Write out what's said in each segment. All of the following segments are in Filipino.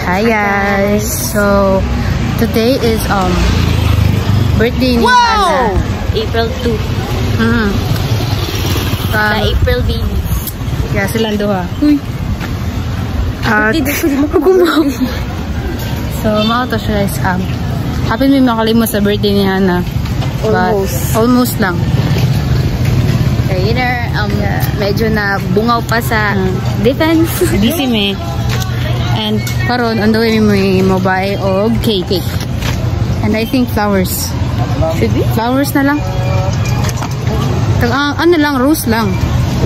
Hi guys. So today is birthday ni Hana. April 2. Sa April baby. Yeah, silang duha. Uy. So mao to siya guys. Happy may makalimot sa birthday ni Hana. Almost lang. Trainer, medyo na bungaw pa sa defense. Busy me. And karon on the way may mobile og cake. And I think flowers. Should we? Flowers na lang. Ano lang, rose lang.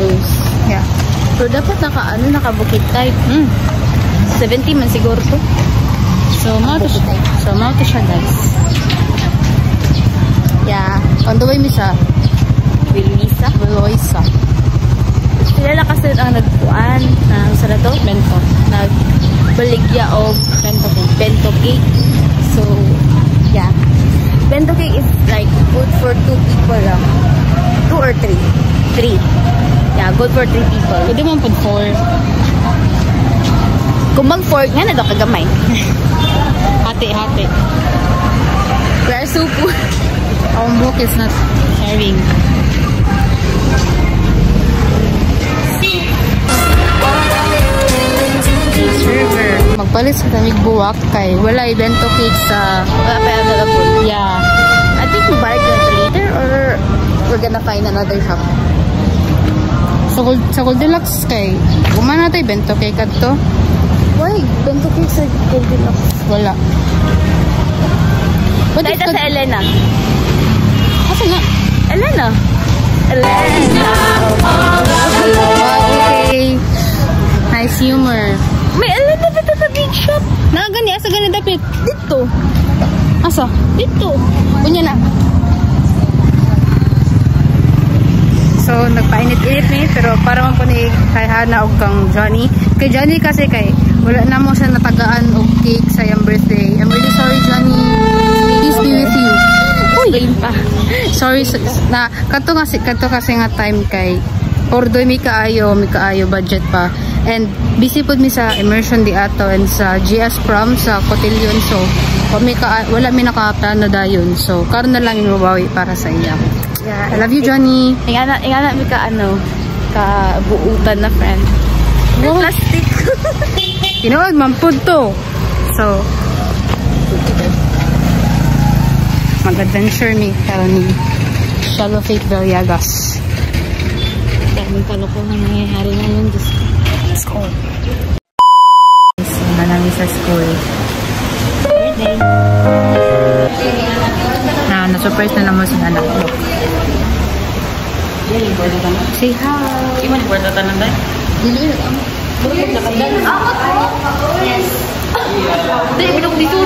Rose. Yeah. So dapat naka-bukit type. 70 man siguro to. So mao to siya guys. Yeah. On the way mi sa Willoisa. Kilala kasi ang nagpuan ng Sarado, Bento. Nagbaligya o bento cake. So, yeah. Bento cake is like good for 2 people lang. 2 or 3? 3. Yeah, good for 3 people. Pwede mo pag 4. Kung mag-4, nga na daw kagamay. Hati. Kaya supo. Our book is not sharing. Server. Magpalit sa tamig buwak kay wala bento cake sa available. Yeah. I think we buy it later or we're gonna find another shop. Sa Goldilocks kay gumana tayo bento cake adto. Why? Bento cake sa Goldilocks? Wala. But ito sa Elena. Kasi nga Elena. Okay. Nice humor. May Elena dito sa big shop. Gani, asa gani dapit? Dito. Asa? Dito. Unya na. So, nagpainit-init ni, pero para man po ni kay Hana o kang Johnny. Kay Johnny kasi wala na mo siya natagaan og cake sa iyang birthday. I'm really sorry, Johnny. Peace be with you. Uy! Sorry, na kanto kasi nga time kay ordoy mi kaayo budget pa. And busy pud mi sa immersion di ato and sa GS prom sa Cotillion. So, wala mi nakaplano dayon. So, karon na lang imabawi para sa iya. Yeah. I love you, Johnny. Ingana mi ka-buutan na friend. Wow. Plastic. Tinood, mampud to. So, mag-adventure mi karon ni Shallow Faith Villegas. Daming kalokohan nangyayari na yun. Let's go. So, na namin sa school. Birthday. Na-surprise na naman sa anak ko. Say hi. Iman, buwan na tanan ba? Dili. Yes. Hindi, bilog dito.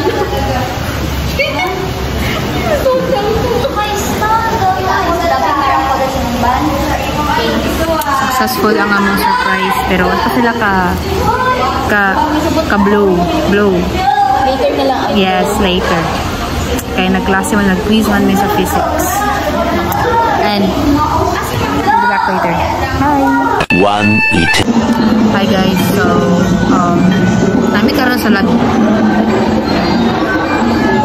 Successful ang among surprise pero ito sila ka blow. Later na lang. Yes, later. Kaya nag-klase man, nag-quiz man sa physics. And we'll be back later. Hi. Hi guys. So namin karon sa lagi.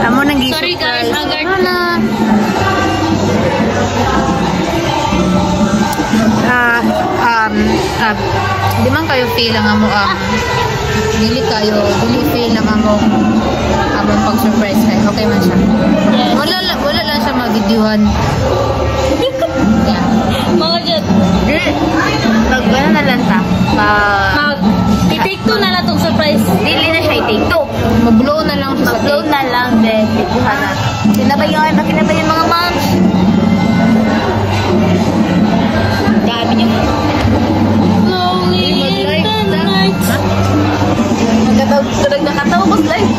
Amo nang Sorry guys, haggard na. Di man kayo feel ang amo dili feel ang among pag-surprise kayo. Okay man siya. Yes. Wala lang siya mag-videohan. Yeah. Mga dyan. Mag-ano na lang ta? I-take 2 na lang itong surprise. Dili na siya i-take 2. Mag-blow na lang siya sa Mag-blow cake. na lang din. Tikuha na. Kinabayan mga moms. Dami niyo. Blowing in the night. Nakatawa ko slide.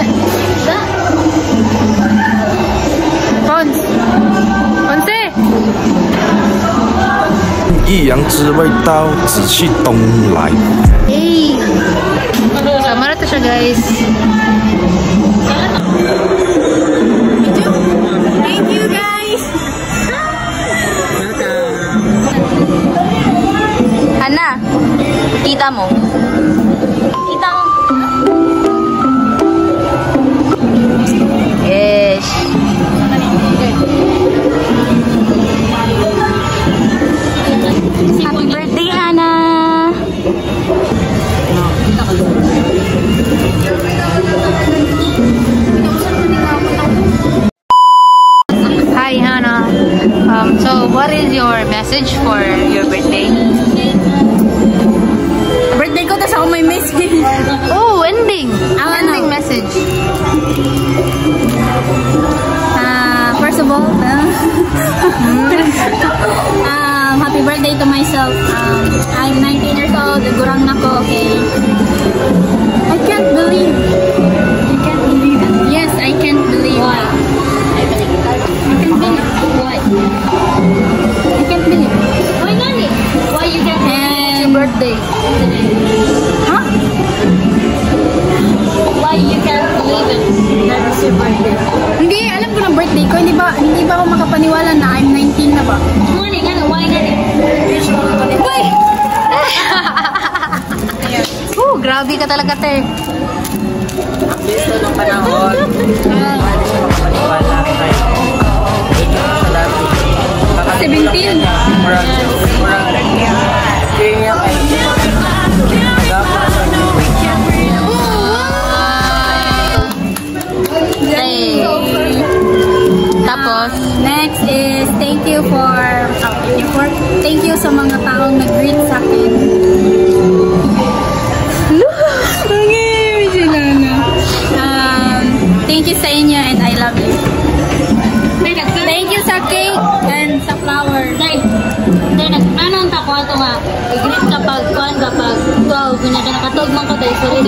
Ponce! 一阳之味道，紫气东来。 Hey! Sama na to siya guys. Thank you guys. Hana, kita mo. Kita mo. Hi, Hannah. So, what is your message for your birthday? Birthday ko, tas ako may message. Oh, ending! Ending message. First of all, happy birthday to myself. I'm 19 years old. Gurang na ko, okay? I can't believe. You can't believe it? Yes, I can't believe. Why? I can't believe. Why? I can't believe. Why not? Why you can't believe it's your birthday? Huh? Why you can't believe it? That is your birthday. Hindi, alam ko na birthday ko. Hindi ba ako makapaniwala na I'm 19 na ba? Morning, ano? Why not? Why? Grabe ka talaga, te. Dito nung panahon, hindi siya makapaniwala kahit sa dati. 17? Murang hindi niya kayo. Tapos, next is thank you sa mga taong nag-greet sa akin. Thank you sa inyo and I love you. Thank you sa cake and sa flower. Anong takwa ito nga? I-greet kapag 12, ganyan ka nakatog man ko tayo.